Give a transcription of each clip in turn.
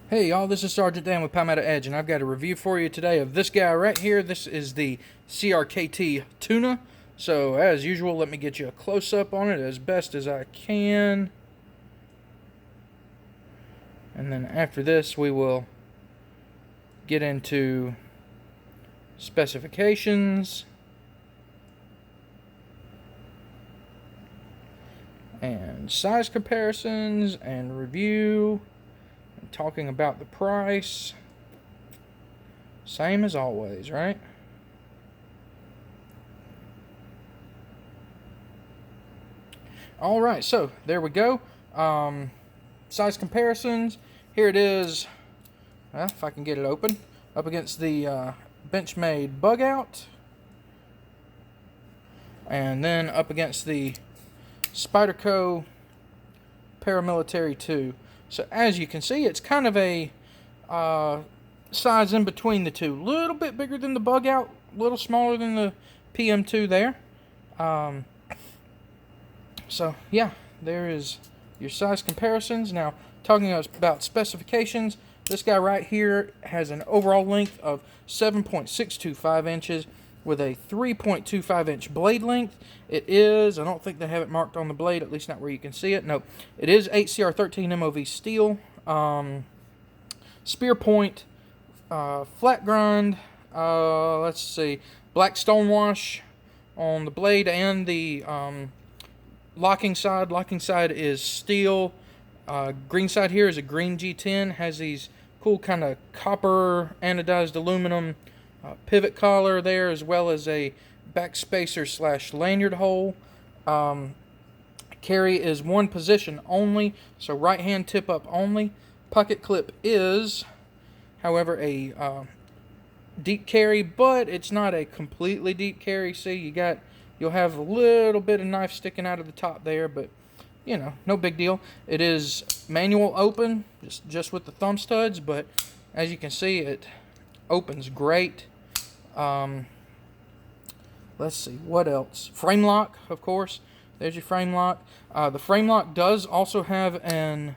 Hey y'all, this is Sergeant Dan with Palmetto Edge, and I've got a review for you today of this guy right here. This is the CRKT Tuna. So, as usual, let me get you a close-up on it as best as I can. And then after this, we will get into specifications and size comparisons and review. Talking about the price, same as always, right? All right, so there we go. Size comparisons. Here it is. If I can get it open, up against the Benchmade Bug Out, and then up against the Spyderco Paramilitary 2. So as you can see, it's kind of a size in between the two. A little bit bigger than the Bug Out, a little smaller than the PM2 there. So yeah, there is your size comparisons. Now, talking about specifications, this guy right here has an overall length of 7.625 inches with a 3.25 inch blade length. It is, I don't think they have it marked on the blade, at least not where you can see it. No, it is HCR13 MOV steel, spear point, flat grind, let's see, black stonewash on the blade and the locking side. Locking side is steel. Green side here is a green G10, has these cool kind of copper anodized aluminum pivot collar there, as well as a back spacer / lanyard hole. Carry is one position only, so right hand tip up only. Pocket clip is, however, a deep carry, but it's not a completely deep carry. See, you'll have a little bit of knife sticking out of the top there, but you know, no big deal. It is manual open, just with the thumb studs, but as you can see, it opens great. Let's see, what else? Frame lock, of course. There's your frame lock. The frame lock does also have an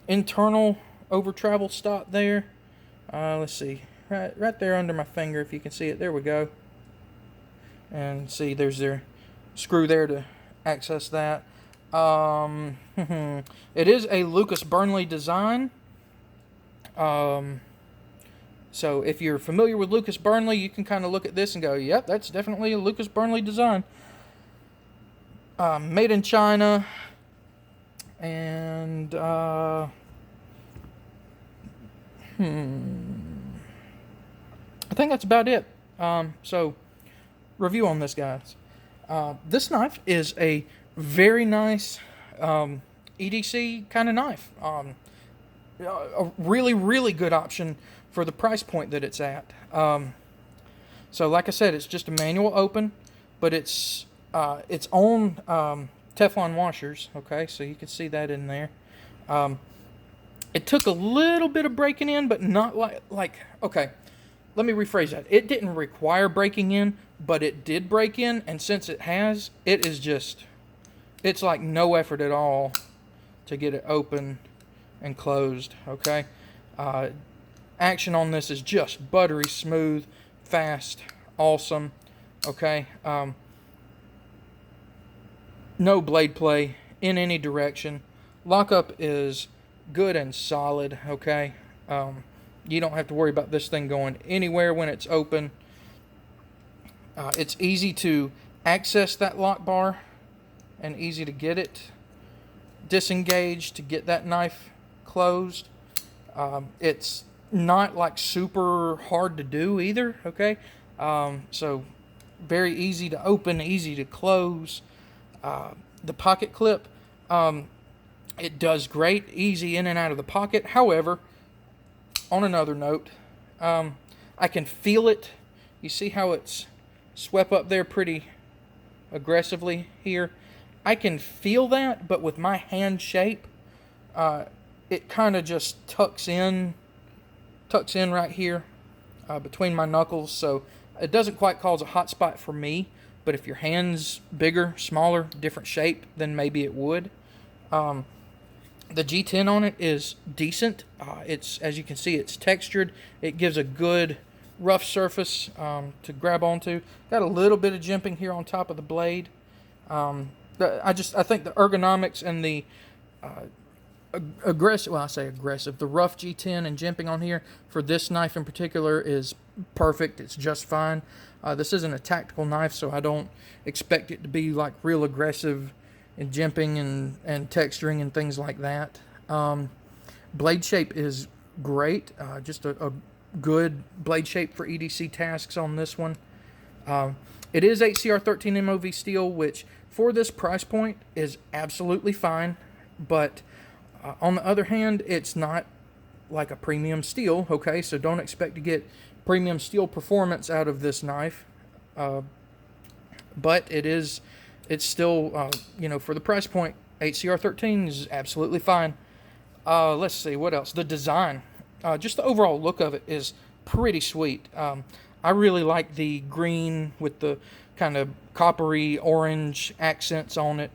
internal over travel stop there. Let's see, right there under my finger, if you can see it. There we go. And see, there's their screw there to access that. It is a Lucas Burnley design. So if you're familiar with Lucas Burnley, you can kind of look at this and go, yep, that's definitely a Lucas Burnley design. Made in China. And, I think that's about it. So, review on this, guys. This knife is a very nice EDC kind of knife. A really, really good option for the price point that it's at. So like I said, it's just a manual open, but it's its own Teflon washers. Okay, so you can see that in there. It took a little bit of breaking in, but not like okay, let me rephrase that. It didn't require breaking in, but it did break in, and since it has, it's like no effort at all to get it open and closed. Okay, action on this is just buttery smooth, fast, awesome. Okay, no blade play in any direction. Lockup is good and solid. Okay, you don't have to worry about this thing going anywhere when it's open. It's easy to access that lock bar and easy to get it disengaged to get that knife closed. It's not like super hard to do either. Okay, so very easy to open, easy to close. The pocket clip, it does great, easy in and out of the pocket. However, on another note, I can feel it. You see how it's swept up there pretty aggressively here? I can feel that, but with my hand shape, it kind of just tucks in right here between my knuckles, so it doesn't quite cause a hot spot for me, but if your hand's bigger, smaller, different shape, then maybe it would. The G10 on it is decent. It's, as you can see, it's textured. It gives a good rough surface to grab onto. Got a little bit of jimping here on top of the blade. I think the ergonomics and the aggressive, well, I say aggressive, the rough G10 and jimping on here for this knife in particular is perfect. It's just fine. This isn't a tactical knife, so I don't expect it to be like real aggressive in jimping and texturing and things like that. Blade shape is great. Just a good blade shape for EDC tasks on this one. It is HCR13 MOV steel, which for this price point is absolutely fine, but on the other hand, it's not like a premium steel, okay? So don't expect to get premium steel performance out of this knife. But it's still, for the price point, HCR13 is absolutely fine. Let's see, what else? The design. Just the overall look of it is pretty sweet. I really like the green with the kind of coppery orange accents on it.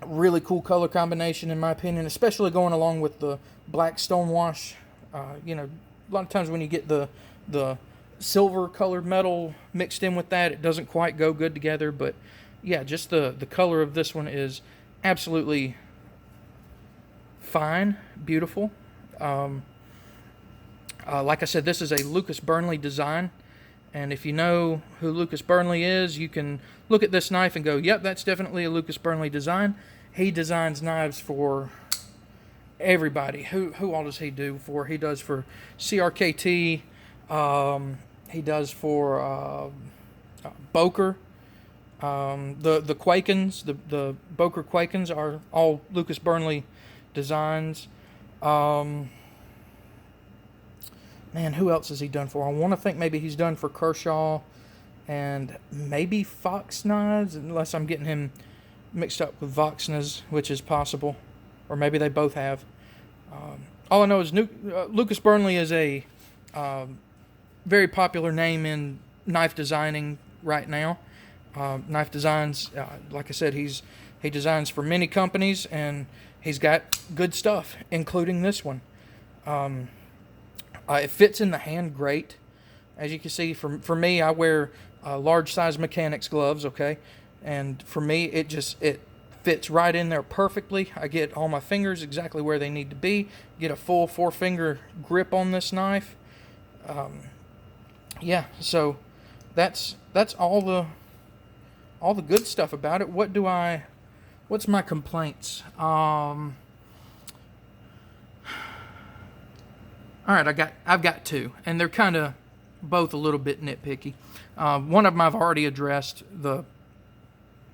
Really cool color combination in my opinion, especially going along with the black stonewash. A lot of times when you get the silver colored metal mixed in with that, it doesn't quite go good together. But yeah, just the color of this one is absolutely fine, beautiful. Like I said, this is a Lucas Burnley design, and if you know who Lucas Burnley is, you can look at this knife and go, yep, that's definitely a Lucas Burnley design. He designs knives for everybody. Who all does he do for? He does for CRKT. He does for Boker. The Quakens, the Boker Quakens are all Lucas Burnley designs. Man, who else has he done for? I want to think maybe he's done for Kershaw and maybe Fox knives, unless I'm getting him mixed up with Voxnas, which is possible. Or maybe they both have. All I know is Lucas Burnley is a very popular name in knife designing right now. Knife designs, like I said, he designs for many companies, and he's got good stuff, including this one. It fits in the hand great. As you can see, for me, I wear large size mechanics gloves, okay? And for me, it fits right in there perfectly. I get all my fingers exactly where they need to be. Get a full 4-finger grip on this knife. Yeah, so that's all the good stuff about it. What's my complaints? All right, I've got two, and they're kind of both a little bit nitpicky. One of them I've already addressed. The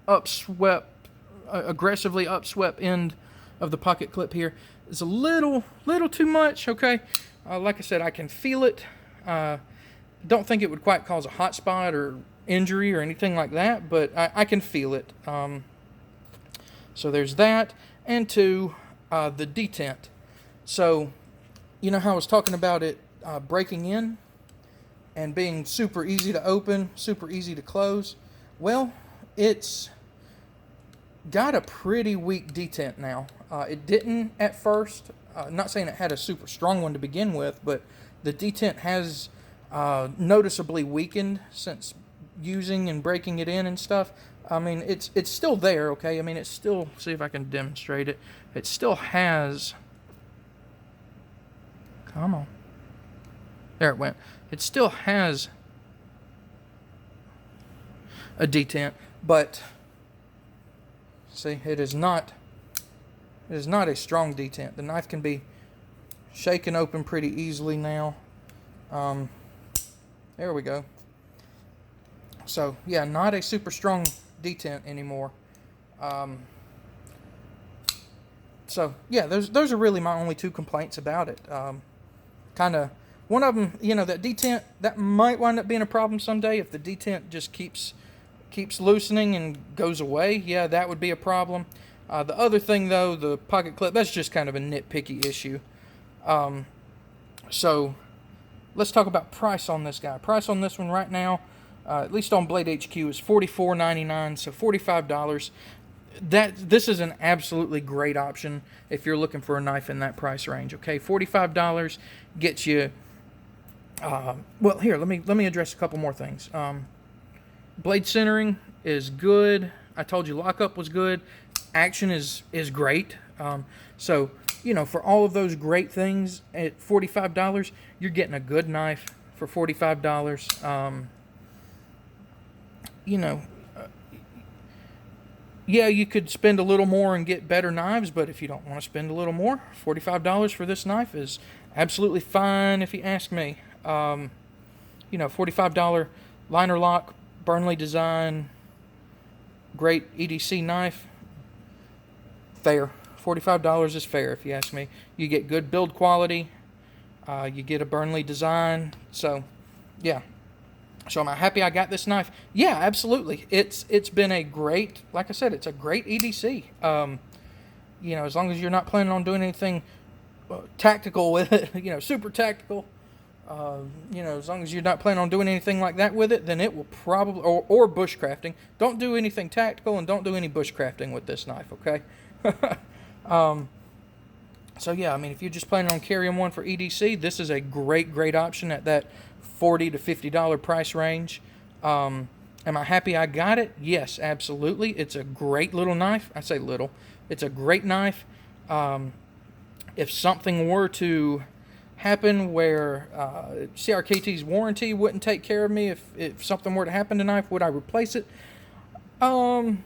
aggressively upswept end of the pocket clip here is a little too much. Okay, like I said, I can feel it. Don't think it would quite cause a hot spot or injury or anything like that, but I can feel it. So there's that, and two, the detent. So, you know how I was talking about it breaking in and being super easy to open, super easy to close? Well, it's got a pretty weak detent now. It didn't at first. Not saying it had a super strong one to begin with, but the detent has noticeably weakened since using and breaking it in and stuff. I mean, it's still there, okay? I mean, it's still, see if I can demonstrate it. It still has, come on. There it went. It still has a detent, but see, it is not a strong detent. The knife can be shaken open pretty easily now. There we go. So yeah, not a super strong detent anymore. So yeah, those are really my only two complaints about it. Kind of one of them, that detent, that might wind up being a problem someday if the detent just keeps loosening and goes away. Yeah, that would be a problem. The other thing though, the pocket clip, that's just kind of a nitpicky issue. So let's talk about price on this guy. Price on this one right now, at least on Blade HQ, is $44.99, so $45. this is an absolutely great option if you're looking for a knife in that price range. Okay, $45 gets you. Well, here, let me address a couple more things. Blade centering is good. I told you lockup was good. Action is great. So, for all of those great things at $45, you're getting a good knife for $45. Yeah, you could spend a little more and get better knives, but if you don't want to spend a little more, $45 for this knife is absolutely fine if you ask me. $45 liner lock, Burnley design, great EDC knife, fair. $45 is fair if you ask me. You get good build quality, you get a Burnley design, so yeah. So am I happy I got this knife? Yeah, absolutely. It's been a great, like I said, it's a great EDC. As long as you're not planning on doing anything tactical with it, super tactical. As long as you're not planning on doing anything like that with it, then it will probably, or bushcrafting. Don't do anything tactical and don't do any bushcrafting with this knife, okay? So yeah, if you're just planning on carrying one for EDC, this is a great option at that $40 to $50 price range. Am I happy I got it? Yes, absolutely. It's a great little knife. I say little. It's a great knife. If something were to happen where CRKT's warranty wouldn't take care of me, if something were to happen to the knife, would I replace it? I'm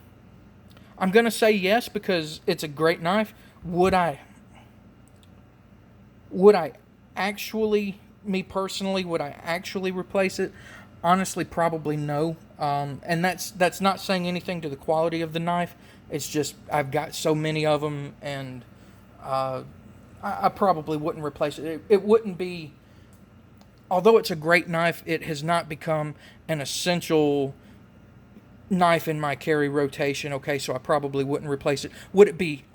going to say yes because it's a great knife. Would I actually, me personally, would I actually replace it? Honestly, probably no. And that's not saying anything to the quality of the knife. It's just I've got so many of them, and I probably wouldn't replace it. It wouldn't be, although it's a great knife, it has not become an essential knife in my carry rotation. Okay, so I probably wouldn't replace it. Would it be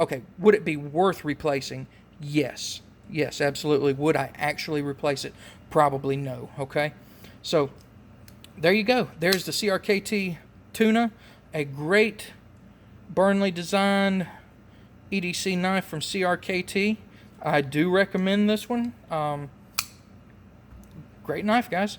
worth replacing? Yes, absolutely. Would I actually replace it? Probably no. Okay, so there you go. There's the CRKT Tuna, a great Burnley designed EDC knife from CRKT. I do recommend this one. Great knife, guys.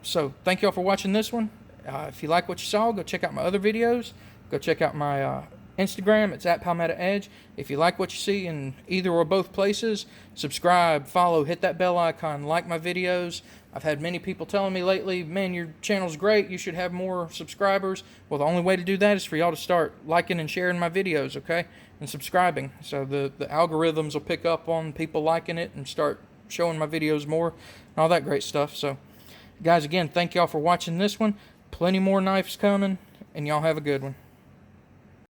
So thank you all for watching this one. If you like what you saw, go check out my other videos. Go check out my Instagram. It's at Palmetto Edge. If you like what you see in either or both places, subscribe, follow, hit that bell icon, like my videos. I've had many people telling me lately, man, your channel's great, you should have more subscribers. Well, the only way to do that is for y'all to start liking and sharing my videos, okay? And subscribing. So the algorithms will pick up on people liking it and start showing my videos more and all that great stuff. So, guys, again, thank y'all for watching this one. Plenty more knives coming, and y'all have a good one.